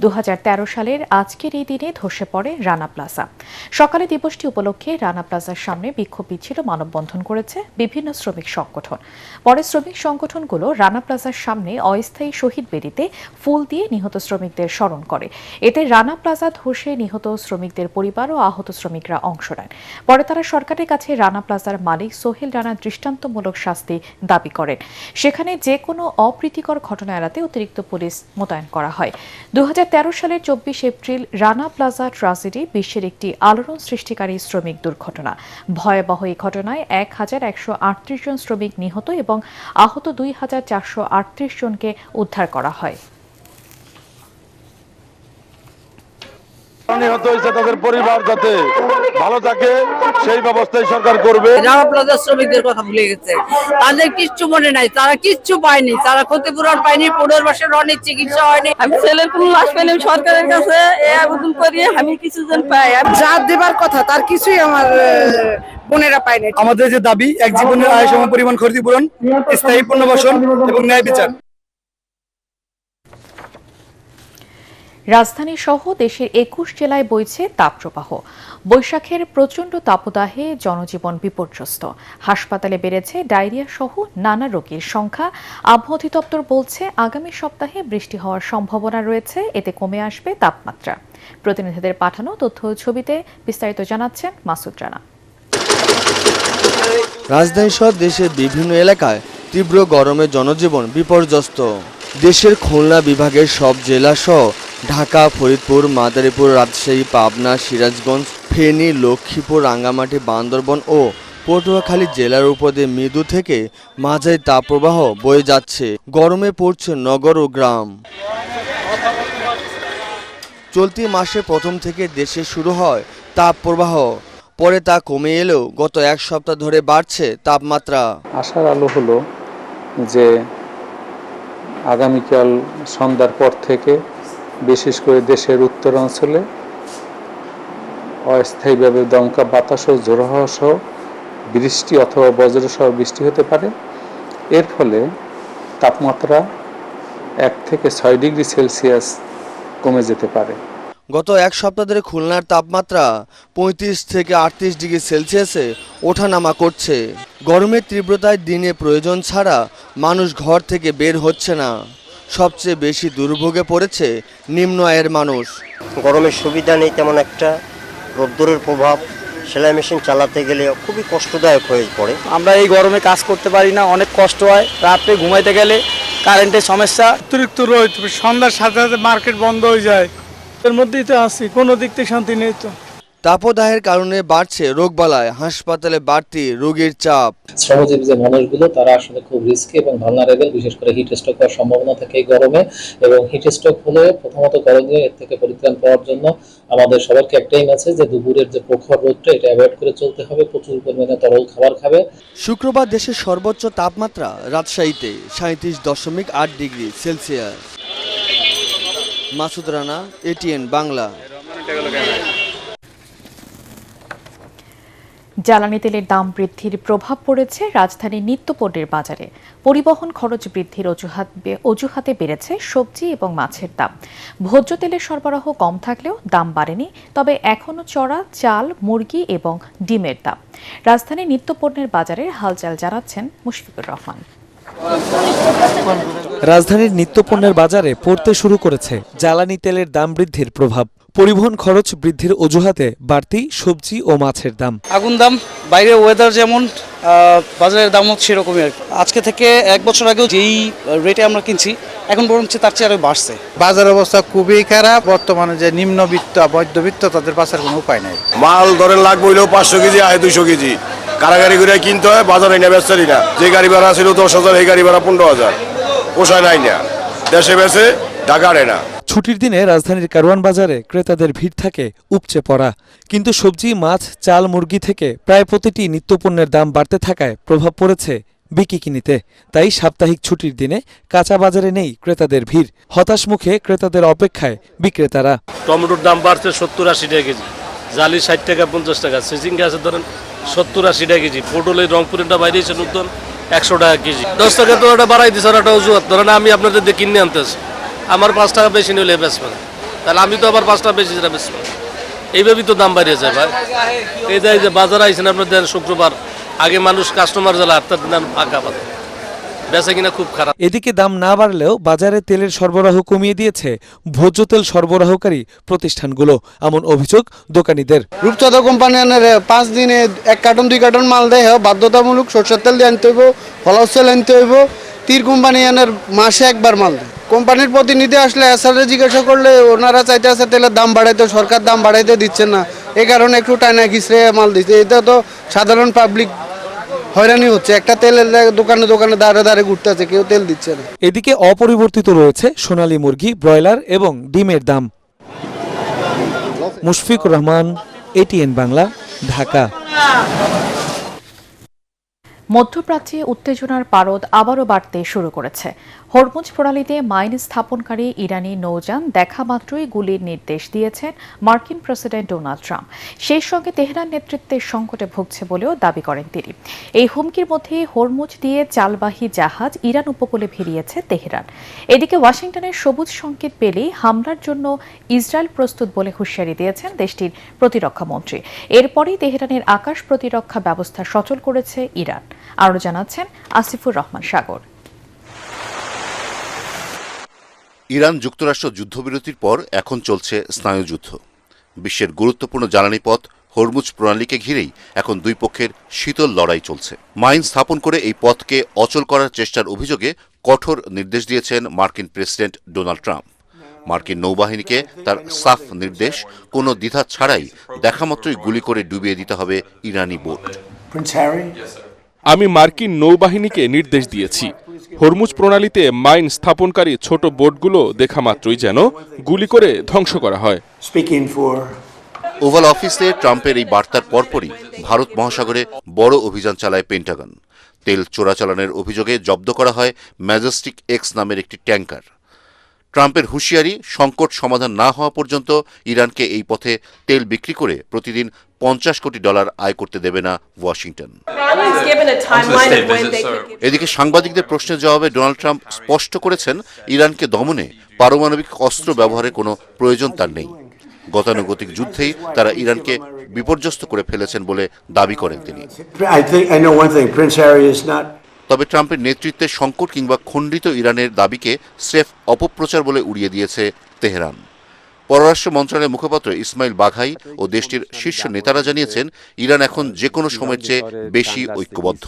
Speaker 1: 2013 সালের আজকের এই দিনে ধসে পড়ে রানা প্লাজা। সকালে দিবসটি উপলক্ষে রানা প্লাজার সামনে বিক্ষোভ মিছিল, মানববন্ধন করেছে বিভিন্ন শ্রমিক সংগঠন। পরে শ্রমিক সংগঠনগুলো রানা প্লাজার সামনে অস্থায়ী শহীদ বেদিতে ফুল দিয়ে নিহত শ্রমিকদের স্মরণ করে। এতে রানা প্লাজা ধসে নিহত শ্রমিকদের পরিবার ও আহত শ্রমিকরা অংশ নেন। পরে তারা সরকারের কাছে রানা প্লাজার মালিক সোহেল রানা দৃষ্টান্তমূলক শাস্তি দাবি করেন। সেখানে যে কোনো অপ্রীতিকর ঘটনা এড়াতে অতিরিক্ত পুলিশ মোতায়েন করা হয়। 2013 সালের 24 এপ্রিল রানা প্লাজা ট্রাজেডি বিশ্বের একটি আলোড়ন সৃষ্টিকারী শ্রমিক দুর্ঘটনা। ভয়াবহ এই ঘটনায় 1138 জন শ্রমিক নিহত এবং আহত 2438 জনকে উদ্ধার করা হয়।
Speaker 3: নিহত হয়েছে তাদের পরিবার যাতে ভালো থাকে সেই ব্যবস্থাই সরকার করবে।
Speaker 4: রানা প্লাজা শ্রমিকদের কথা ভুলে গেছে, তাদের কিচ্ছু মনে নাই, তারা কিচ্ছু পায়নি, তারা ক্ষতিপূরণ পায়নি, 15 মাসের অনেক চিকিৎসা হয়নি। আমি ছেলের কোন লাশ পেলাম সরকারের কাছে আবেদন করি, আমি কিছুজন পাই, যা দেবার কথা তার কিছুই আমার বোনেরা পায়নি।
Speaker 8: আমাদের যে দাবি, এক জীবনের আয় সম পরিমাণ ক্ষতিপূরণ, স্থায়ী পুনর্বাসন এবং ন্যায় বিচার।
Speaker 1: রাজধানী সহ দেশের 21 জেলায় বইছে তাপপ্রবাহ। বৈশাখের প্রচণ্ড তাপদাহে জনজীবন বিপর্যস্ত। হাসপাতালে বেড়েছে ডায়রিয়া সহ নানা রোগীর সংখ্যা। আবহাওয়া অধিদপ্তর বলছে, আগামী সপ্তাহে বৃষ্টি হওয়ার সম্ভাবনা রয়েছে, এতে কমে আসবে তাপমাত্রা। প্রতিনিধিদের পাঠানো তথ্য ছবিতে বিস্তারিত জানাচ্ছেন মাসুদ রানা।
Speaker 23: রাজধানী সহ দেশের বিভিন্ন এলাকায় তীব্র গরমে জনজীবন বিপর্যস্ত। দেশের খুলনা বিভাগের সব জেলা সহ ঢাকা, ফরিদপুর, মাদারীপুর, রাজশাহী, পাবনা, সিরাজগঞ্জ, ফেনী, লক্ষ্মীপুর, রাঙ্গামাটি, বান্দরবান ও পটুয়াখালী জেলার উপর দিয়ে মৃদু থেকে মাঝারি তাপপ্রবাহ বয়ে যাচ্ছে। গরমে পড়ছে নগর ও গ্রাম। চলতি মাসের প্রথম থেকে দেশে শুরু হয় তাপপ্রবাহ, পরে তা কমে এলেও গত এক সপ্তাহ ধরে বাড়ছে তাপমাত্রা।
Speaker 24: আশার আলো হলো যে আগামীকাল সন্ধ্যার পর থেকে বিশেষ করে দেশের উত্তরাঞ্চলে অস্থায়ীভাবে দমকা বাতাস ও ঝোড়ো হাওয়া সহ বৃষ্টি অথবা বজ্র সহ বৃষ্টি হতে পারে। এর ফলে তাপমাত্রা 1 থেকে 6 ডিগ্রি সেলসিয়াস কমে যেতে পারে।
Speaker 23: গত এক সপ্তাহ ধরে খুলনার তাপমাত্রা 35 থেকে 38 ডিগ্রি সেলসিয়াসে ওঠানামা করছে। গরমের তীব্রতায় দিনে প্রয়োজন ছাড়া মানুষ ঘর থেকে বের হচ্ছে না। সবচেয়ে বেশি দুর্ভোগে পড়েছে নিম্ন আয়ের মানুষ।
Speaker 25: গরমের সুবিধা নেই তেমন একটা, রোদ্দুরের প্রভাব, সেলাই মেশিন চালাতে গেলে খুবই কষ্টদায়ক হয়ে পড়ে।
Speaker 26: আমরা এই গরমে কাজ করতে পারি না, অনেক কষ্ট হয়। রাতে ঘুমাইতে গেলে কারেন্টের সমস্যা,
Speaker 8: অতিরিক্ত রোদ, সন্ধ্যার সাথে সাথে মার্কেট বন্ধ হয়ে যায়। এর মধ্যেই তো আছি, কোনো দিক থেকে শান্তি নেই তো।
Speaker 23: তাপদাহের কারণে বাড়ছে রোগবালাই, হাসপাতালে বাড়তি রোগীর চাপ।
Speaker 2: শ্রমজীবী যে মানুষগুলো তারা আসলে খুব রিস্কি এবং ভালনারেবল, বিশেষ করে হিট স্ট্রোক হওয়ার সম্ভাবনা থাকে এই গরমে। এবং হিট স্ট্রোক হলে প্রথমত গরমে এর থেকে পরিত্রাণ পাওয়ার জন্য আমাদের সবাইকে একটাই মেসেজ যে দুপুরের যে প্রখর রোদটা এটা অ্যাভয়েড করে চলতে হবে, প্রচুর পরিমাণে তরল খাবার খাবে।
Speaker 23: শুক্রবার দেশের সর্বোচ্চ তাপমাত্রা রাজশাহীতে 37.8 degree Celsius. Masud Rana, ATN Bangla.
Speaker 1: জ্বালানি তেলের দাম বৃদ্ধির প্রভাব পড়েছে রাজধানীর নিত্যপণ্যের বাজারে। পরিবহন খরচ বৃদ্ধির অজুহাতে বেড়েছে সবজি এবং মাছের দাম। ভোজ্য তেলের সরবরাহ কম থাকলেও দাম বাড়েনি, তবে এখনও চড়া চাল, মুরগি এবং ডিমের দাম। রাজধানীর নিত্যপণ্যের বাজারে হালচাল জানাচ্ছেন মুশফিকুর রহমান।
Speaker 6: রাজধানীর নিত্যপণ্যের বাজারে পড়তে শুরু করেছে জ্বালানি তেলের দাম বৃদ্ধির প্রভাব। পরিবহন খরচ বৃদ্ধির অজুহাতে বাড়তি সবজি ও মাছের দাম।
Speaker 26: আগুন দাম, বাইরে ওয়েদার যেমন, বাজারের দামও সেরকমই আর কি। আজকে থেকে 1 বছর আগেও যেই রেটে আমরা কিনছি এখন বরং তার চেয়ে আরো বাড়ছে।
Speaker 7: বাজার অবস্থা খুবই খারাপ। বর্তমানে যে নিম্নবিত্ত মধ্যবিত্ত তাদের বাঁচার কোনো উপায় নাই।
Speaker 3: মাল ধরে লাগবে হইলেও 500 কেজি আয় 200 কেজি কারাগারি করে কিনতে হয়, বাজারে না বেচারি না। যে গাড়ি ভাড়া ছিল 10,000, এই গাড়ি ভাড়া 15,000, পোষায় নাই না, দেশে বেচে ঢাকা আনে না।
Speaker 6: ছুটির দিনে রাজধানীর কারওয়ান বাজারে ক্রেতাদের ভিড় থাকে উপচে পড়া, কিন্তু সবজি, মাছ, চাল, মুরগি থেকে প্রায় প্রতিটি নিত্যপণ্যের দাম বাড়তে থাকায় প্রভাব পড়েছে বিকিকিনিতে। তাই সাপ্তাহিক ছুটির দিনে কাঁচা বাজারে নেই ক্রেতাদের ভিড়। হতাশ মুখে ক্রেতাদের অপেক্ষায় বিক্রেতারা।
Speaker 10: টমেটোর দাম বাড়ছে 70-80 টাকা কেজি, জালি 60 টাকা 50 টাকা, সিজিং গাছের ধরেন 70-80 টাকা কেজি, পটলের রংপুরেরটা বাইরেছে নতুন 100 টাকা কেজি। 10 টাকা তো ওটা বাড়াই দিচ্ছে, ওটা অজুহাত। ধরেন আমি আপনাদের দিয়ে কিনে আনতেছি, আমার 5 টাকা বেশি নিলে বেচবো না, তাহলে আমি তো আবার 5 টাকা বেশি যেটা বেচবো। এইভাবেই তো দাম বাড়িয়ে যায় ভাই। এই যে বাজার আইসেন আপনাদের শুক্রবার, আগে মানুষ কাস্টমার জ্বালা 8টার দিন ফাঁকা পাবে, বেচা কিনা খুব খারাপ।
Speaker 6: এদিকে দাম না বাড়লেও বাজারে তেলের সরবরাহ কমিয়ে দিয়েছে ভোজ্য তেল সরবরাহকারী প্রতিষ্ঠানগুলো, এমন অভিযোগ দোকানীদের।
Speaker 26: রূপচাঁদা কোম্পানি 5 দিনে 1 কার্টন 2 কার্টন মাল দেয়, বাধ্যতামূলক সরষের তেল দিয়ে আনতে হইব, ফলাউস তেল আনতে হইব। তীর কোম্পানি মাসে 1 বার মাল দেয়। কোম্পানির প্রতিনিধি আসলে এসআরএ জিজ্ঞাসা করলে ওনারা চাইতে আছে তেলের দাম বাড়াইতে, সরকার দাম বাড়াইতে দিচ্ছে না, এই কারণে একটু টানা খিচড়ে মাল দিচ্ছে। এটা তো সাধারণ পাবলিক হয়রানি হচ্ছে। একটা তেলের দোকানে দোকানে দাঁড়ে ঘুরতে আছে, কেউ তেল দিচ্ছে না।
Speaker 6: এদিকে অপরিবর্তিত রয়েছে সোনালী মুরগি, ব্রয়লার এবং ডিমের দাম। মুশফিকুর রহমান, এটিএন বাংলা, ঢাকা।
Speaker 1: মধ্যপ্রাচ্যে উত্তেজনার পারদ আবারও বাড়তে শুরু করেছে। হরমুজ প্রণালীতে মাইন স্থাপনকারী ইরানি নৌযান দেখা মাত্রই গুলির নির্দেশ দিয়েছেন মার্কিন প্রেসিডেন্ট ডোনাল্ড ট্রাম্প। সেই সঙ্গে তেহরান নেতৃত্বের সংকটে ভুগছে বলেও দাবি করেন তিনি। এই হুমকির মধ্যে হরমুজ দিয়ে চালবাহী জাহাজ ইরান উপকূলে ভিড়িয়েছে তেহরান। এদিকে ওয়াশিংটনের সবুজ সংকেত পেলেই হামলার জন্য ইসরায়েল প্রস্তুত বলে হুঁশিয়ারি দিয়েছেন দেশটির প্রতিরক্ষা মন্ত্রী। এরপরই তেহরানের আকাশ প্রতিরক্ষা ব্যবস্থা সচল করেছে ইরান। আরও জানাচ্ছেন আসিফুর রহমান সাগর।
Speaker 11: ইরান যুক্তরাষ্ট্র যুদ্ধবিরতির পর এখন চলছে স্নায়ুযুদ্ধ। বিশ্বের গুরুত্বপূর্ণ জ্বালানি পথ হরমুজ প্রণালীকে ঘিরেই এখন দুই পক্ষের শীতল লড়াই চলছে। মাইন স্থাপন করে এই পথকে অচল করার চেষ্টার অভিযোগে কঠোর নির্দেশ দিয়েছেন মার্কিন প্রেসিডেন্ট ডোনাল্ড ট্রাম্প। মার্কিন নৌবাহিনীকে তার সাফ নির্দেশ, কোনো দ্বিধা ছাড়াই দেখামাত্রই গুলি করে ডুবিয়ে দিতে হবে ইরানি বোট।
Speaker 12: আমি মার্কিন নৌবাহিনীকে নির্দেশ দিয়েছি, হরমুজ প্রণালীতে মাইন স্থাপনকারী ছোট বোটগুলো দেখা মাত্রই যেন গুলি করে ধ্বংস করা হয়।
Speaker 11: ওভাল অফিসে ট্রাম্পের এই বার্তার পরপরই ভারত মহাসাগরে বড় অভিযান চালায় পেন্টাগন। তেল চোরাচালানের অভিযোগে জব্দ করা হয় ম্যাজেস্টিক এক্স নামের একটি ট্যাঙ্কার। ট্রাম্পের হুঁশিয়ারি, সংকট সমাধান না হওয়া পর্যন্ত ইরানকে এই পথে তেল বিক্রি করে প্রতিদিন $50 কোটি আয় করতে দেবে না ওয়াশিংটন। এদিকে সাংবাদিকদের প্রশ্নের জবাবে ডোনাল্ড ট্রাম্প স্পষ্ট করেছেন, ইরানকে দমনে পারমাণবিক অস্ত্র ব্যবহারের কোনো প্রয়োজন তার নেই। গতানুগতিক যুদ্ধেই তারা ইরানকে বিপর্যস্ত করে ফেলেছেন বলে দাবি করেন তিনি। তবে ট্রাম্পের নেতৃত্বে সংকট কিংবা খণ্ডিত ইরানের দাবিকে স্রেফ অপপ্রচার বলে উড়িয়ে দিয়েছে তেহরান। পররাষ্ট্র মন্ত্রণালয়ের মুখপাত্র ইসমাইল বাঘাই ও দেশটির শীর্ষ নেতারা জানিয়েছেন, ইরান এখন যে কোনো সময়ের চেয়ে বেশি ঐক্যবদ্ধ।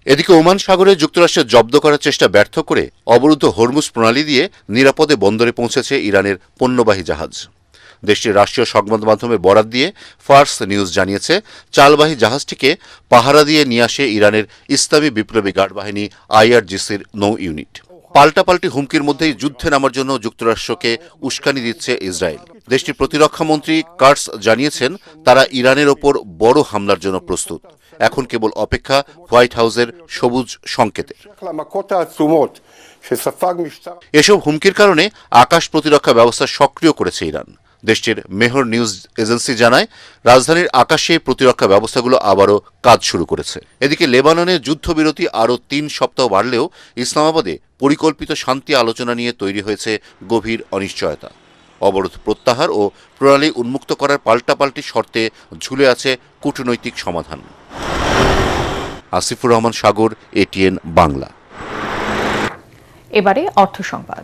Speaker 11: এদিকে ওমান সাগরে যুক্তরাষ্ট্রের জব্দ করার চেষ্টা ব্যর্থ করে অবরুদ্ধ হরমুজ প্রণালী দিয়ে নিরাপদে বন্দরে পৌঁছেছে ইরানের পণ্যবাহী জাহাজ। দেশটির রাষ্ট্রীয় সংবাদ মাধ্যমের বরাত দিয়ে ফার্স নিউজ জানিয়েছে, চালবাহী জাহাজটিকে পাহারা দিয়ে নিয়ে আসে ইরানের ইসলামী বিপ্লবী গার্ড বাহিনী IRGCর নৌ ইউনিট। পাল্টাপাল্টি হুমকির মধ্যেই যুদ্ধে নামার জন্য যুক্তরাষ্ট্রকে উস্কানি দিচ্ছে ইসরায়েল। দেশটির প্রতিরক্ষা মন্ত্রী কার্টস জানিয়েছেন, তারা ইরানের ওপর বড় হামলার জন্য প্রস্তুত। এখন কেবল অপেক্ষা হোয়াইট হাউসের সবুজ সংকেতের। এসব হুমকির কারণে আকাশ প্রতিরক্ষা ব্যবস্থা সক্রিয় করেছে ইরান। দেশটির মেহর নিউজ এজেন্সি জানায়, রাজধানীর আকাশে প্রতিরক্ষা ব্যবস্থাগুলো আবারও কাজ শুরু করেছে। এদিকে লেবাননে যুদ্ধবিরতি আরও 3 সপ্তাহ বাড়লেও ইসলামাবাদে পরিকল্পিত শান্তি আলোচনা নিয়ে তৈরি হয়েছে গভীর অনিশ্চয়তা। অবরোধ প্রত্যাহার ও প্রণালী উন্মুক্ত করার পাল্টাপাল্টি শর্তে ঝুলে আছে কূটনৈতিক সমাধান। আসিফুর রহমান সাগর, ATN বাংলা।
Speaker 1: এবারে অর্থ সংবাদ।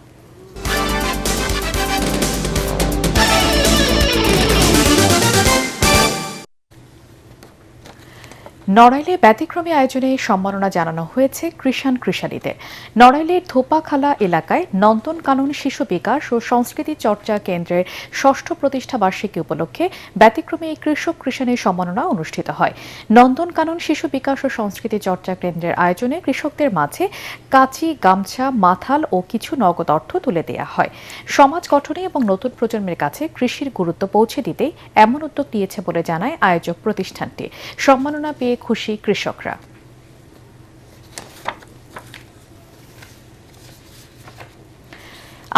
Speaker 1: নড়াইলে ব্যতিক্রমী আয়োজনে সম্মাননা জানানো হয়েছে কৃষাণীদের। নড়াইলের ধোপাখালা এলাকায় নন্দনকানন শিশু বিকাশ ও সংস্কৃতি চর্চা কেন্দ্রের ৬ষ্ঠ প্রতিষ্ঠা বার্ষিকী উপলক্ষে ব্যতিক্রমী এই কৃষাণী সম্মাননা অনুষ্ঠিত হয়। নন্দনকানন শিশু বিকাশ ও সংস্কৃতি চর্চা কেন্দ্রের আয়োজনে কৃষকদের মাঝে কাঁচি, গামছা, মাথাল ও কিছু নগদ অর্থ তুলে দেওয়া হয়। সমাজ গঠনে এবং নতুন প্রজন্মের কাছে কৃষির গুরুত্ব পৌঁছে দিতেই এমন উদ্যোগ নিয়েছে বলে জানায় আয়োজক প্রতিষ্ঠানটি। সম্মাননা পেয়ে খুশি কৃষকরা।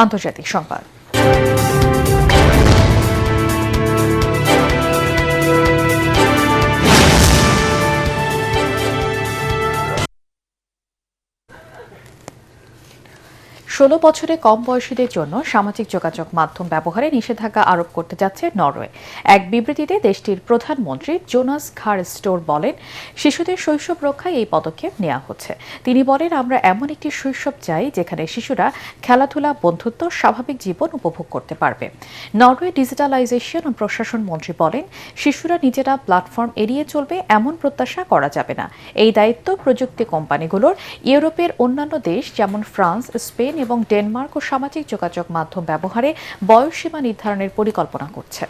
Speaker 1: আন্তর্জাতিক সংবাদ। ১৬ বছরে কম বয়সীদের জন্য সামাজিক যোগাযোগ মাধ্যম ব্যবহারে নিষেধাজ্ঞা আরোপ করতে যাচ্ছে নরওয়ে। এক বিবৃতিতে দেশটির প্রধানমন্ত্রী জোনাস খার স্টোর বলেন, শিশুদের শৈশব রক্ষায় এই পদক্ষেপ নেওয়া হচ্ছে। তিনি বলেন, আমরা এমন একটি শৈশব চাই যেখানে শিশুরা খেলাধুলা, বন্ধুত্ব, স্বাভাবিক জীবন উপভোগ করতে পারবে। নরওয়ে ডিজিটালাইজেশন ও প্রশাসন মন্ত্রী বলেন, শিশুরা নিজেরা প্ল্যাটফর্ম এড়িয়ে চলবে এমন প্রত্যাশা করা যাবে না। এই দায়িত্ব প্রযুক্তি কোম্পানিগুলোর। ইউরোপের অন্যান্য দেশ যেমন ফ্রান্স, স্পেন এবং ডেনমার্ক ও সামাজিক যোগাযোগ মাধ্যম ব্যবহারে বয়সসীমা নির্ধারণের পরিকল্পনা করছে।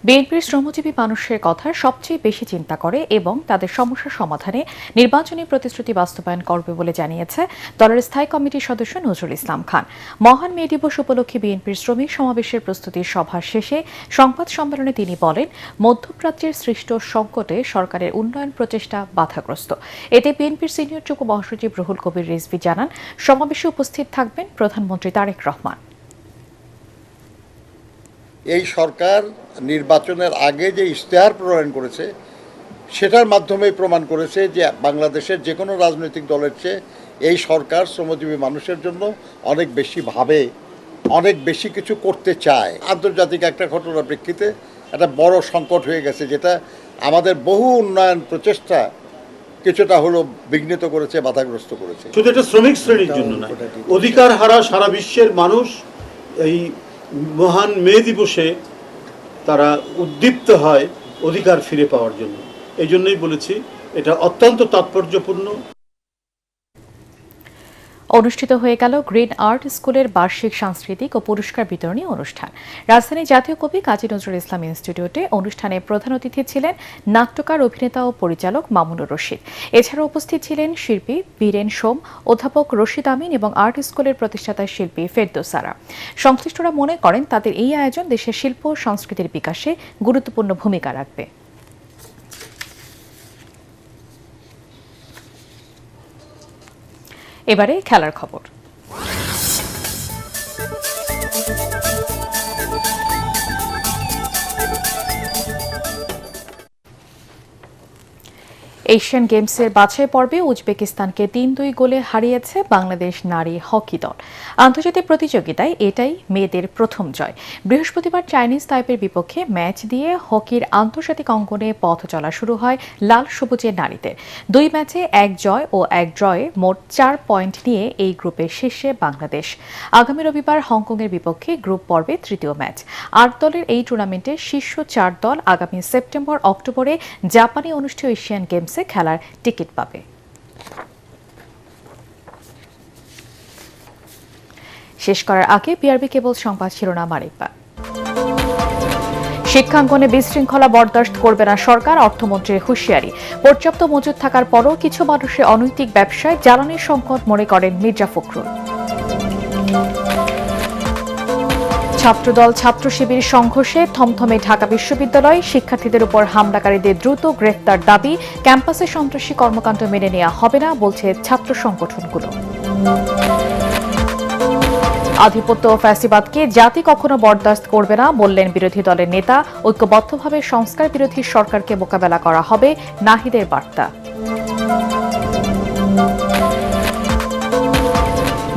Speaker 1: বিএনপির শ্রমজীবী মানুষের কথা সবচেয়ে বেশি চিন্তা করে এবং তাদের সমস্যা সমাধানে নির্বাচনী প্রতিশ্রুতি বাস্তবায়ন করবে বলে জানিয়েছে দলের স্থায়ী কমিটির সদস্য নজরুল ইসলাম খান। মহান মে দিবস উপলক্ষে বিএনপির শ্রমিক সমাবেশের প্রস্তুতির সভা শেষে সংবাদ সম্মেলনে তিনি বলেন, মধ্যপ্রাচ্যের সৃষ্ট সংকটে সরকারের উন্নয়ন প্রচেষ্টা বাধাগ্রস্ত। এতে বিএনপির সিনিয়র যুগ্ম মহাসচিব রুহুল কবির রিজভী জানান, সমাবেশে উপস্থিত থাকবেন প্রধানমন্ত্রী তারেক রহমান।
Speaker 13: এই সরকার নির্বাচনের আগে যে ইশতেহার প্রণয়ন করেছে সেটার মাধ্যমেই প্রমাণ করেছে যে বাংলাদেশের যে কোনো রাজনৈতিক দলের চেয়ে এই সরকার শ্রমজীবী মানুষের জন্য অনেক বেশি ভাবে, অনেক বেশি কিছু করতে চায়। আন্তর্জাতিক একটা ঘটনার প্রেক্ষিতে একটা বড় সংকট হয়ে গেছে, যেটা আমাদের বহু উন্নয়ন প্রচেষ্টা কিছুটা হলো বিঘ্নিত করেছে, বাধাগ্রস্ত করেছে।
Speaker 14: শুধু এটা শ্রমিক শ্রেণীর জন্য না, অধিকার হারা সারা বিশ্বের মানুষ এই মহান মে দিবসে তারা উদ্দীপ্ত হয় অধিকার ফিরে পাওয়ার জন্য। এই জন্যই বলেছি এটা অত্যন্ত তাৎপর্যপূর্ণ।
Speaker 1: অনুষ্ঠিত হয়ে গেল গ্রিন আর্ট স্কুলের বার্ষিক সাংস্কৃতিক ও পুরস্কার বিতরণী অনুষ্ঠান। রাজধানীর জাতীয় কবি কাজী নজরুল ইসলাম ইনস্টিটিউটে অনুষ্ঠানে প্রধান অতিথি ছিলেন নাট্যকার, অভিনেতা ও পরিচালক মামুনুর রশিদ। এছাড়া উপস্থিত ছিলেন শিল্পী বীরেন সোম, অধ্যাপক রশিদ আমিন এবং আর্ট স্কুলের প্রতিষ্ঠাতা শিল্পী ফেরদৌসারা। সংশ্লিষ্টরা মনে করেন, তাদের এই আয়োজন দেশের শিল্প ও সংস্কৃতির বিকাশে গুরুত্বপূর্ণ ভূমিকা রাখবে। এবারে খেলার খবর। এশিয়ান গেমসের বাছাই পর্বে উজবেকিস্তানকে ৩-২ গোলে হারিয়েছে বাংলাদেশ নারী হকি দল। আন্তর্জাতিক প্রতিযোগিতায় এটাই মেয়েদের প্রথম জয়। বৃহস্পতিবার চাইনিজ তাইপের বিপক্ষে ম্যাচ দিয়ে হকির আন্তর্জাতিক অঙ্গনে পথ চলা শুরু হয় লাল সবুজের নারীদের। ২ ম্যাচে ১ জয় ও ১ ড্রয়ে মোট ৪ পয়েন্ট নিয়ে এই গ্রুপের শীর্ষে বাংলাদেশ। আগামী রবিবার হংকংয়ের বিপক্ষে গ্রুপ পর্বে তৃতীয় ম্যাচ। ৮ দলের এই টুর্নামেন্টের শীর্ষ ৪ দল আগামী সেপ্টেম্বর-অক্টোবরে জাপানে অনুষ্ঠেয় এশিয়ান গেমস খেলার টিকিট পাবে। শেষ করার আগে বিআরবি কেবল সংবাদ শিরোনাম আরেকবার। শিক্ষাঙ্গনে বিশৃঙ্খলা বরদাস্ত করবে না সরকার, অর্থমন্ত্রীর হুঁশিয়ারি। পর্যাপ্ত মজুদ থাকার পরও কিছু মানুষের অনৈতিক ব্যবসায় জ্বালানির সংকট মনে করেন মির্জা ফখরুল। ছাত্রদল ছাত্র শিবির সংঘর্ষে থমথমে ঢাকা বিশ্ববিদ্যালয়, শিক্ষার্থীদের উপর হামলাকারীদের দ্রুত গ্রেফতার দাবি। ক্যাম্পাসে সন্ত্রাসী কর্মকাণ্ড মেনে নেওয়া হবে না বলছে ছাত্র সংগঠনগুলো। আধিপত্য ও ফ্যাসিবাদকে জাতি কখনো বরদাস্ত করবে না বললেন বিরোধী দলের নেতা। ঐক্যবদ্ধভাবে সংস্কার বিরোধী সরকারকে মোকাবেলা করা হবে, নাহিদের বার্তা।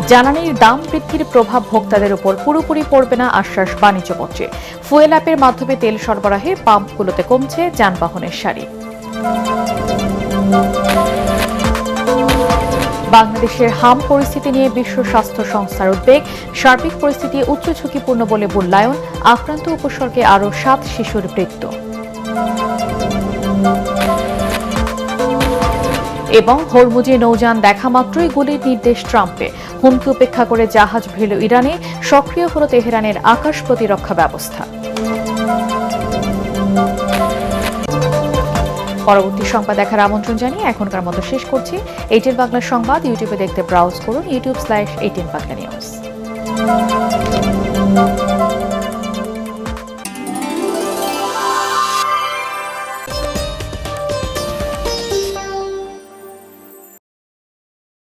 Speaker 1: জ্বালানির দাম বৃদ্ধির প্রভাব ভোক্তাদের উপর পুরোপুরি পড়বে না আশ্বাস বাণিজ্যমন্ত্রী। ফুয়েল অ্যাপের মাধ্যমে তেল সরবরাহে পাম্পগুলোতে কমছে যানবাহনের সারি। বাংলাদেশের হাম পরিস্থিতি নিয়ে বিশ্ব স্বাস্থ্য সংস্থার উদ্বেগ। সার্বিক পরিস্থিতি উচ্চ ঝুঁকিপূর্ণ বলে মূল্যায়ন। আক্রান্ত উপসর্গে আরও 7 শিশুর মৃত্যু। এবং হরমুজে নৌযান দেখা মাত্রই গুলির নির্দেশ ট্রাম্পে। হুমকি উপেক্ষা করে জাহাজ ভিড়ল ইরানে, সক্রিয় হল তেহরানের আকাশ প্রতিরক্ষা ব্যবস্থা। পরবর্তী সংবাদ দেখার আমন্ত্রণ জানিয়ে এখনকার মতো শেষ করছি। ATN বাংলা সংবাদ ইউটিউবে দেখতে ব্রাউজ করুন youtube/ATN Bangla News।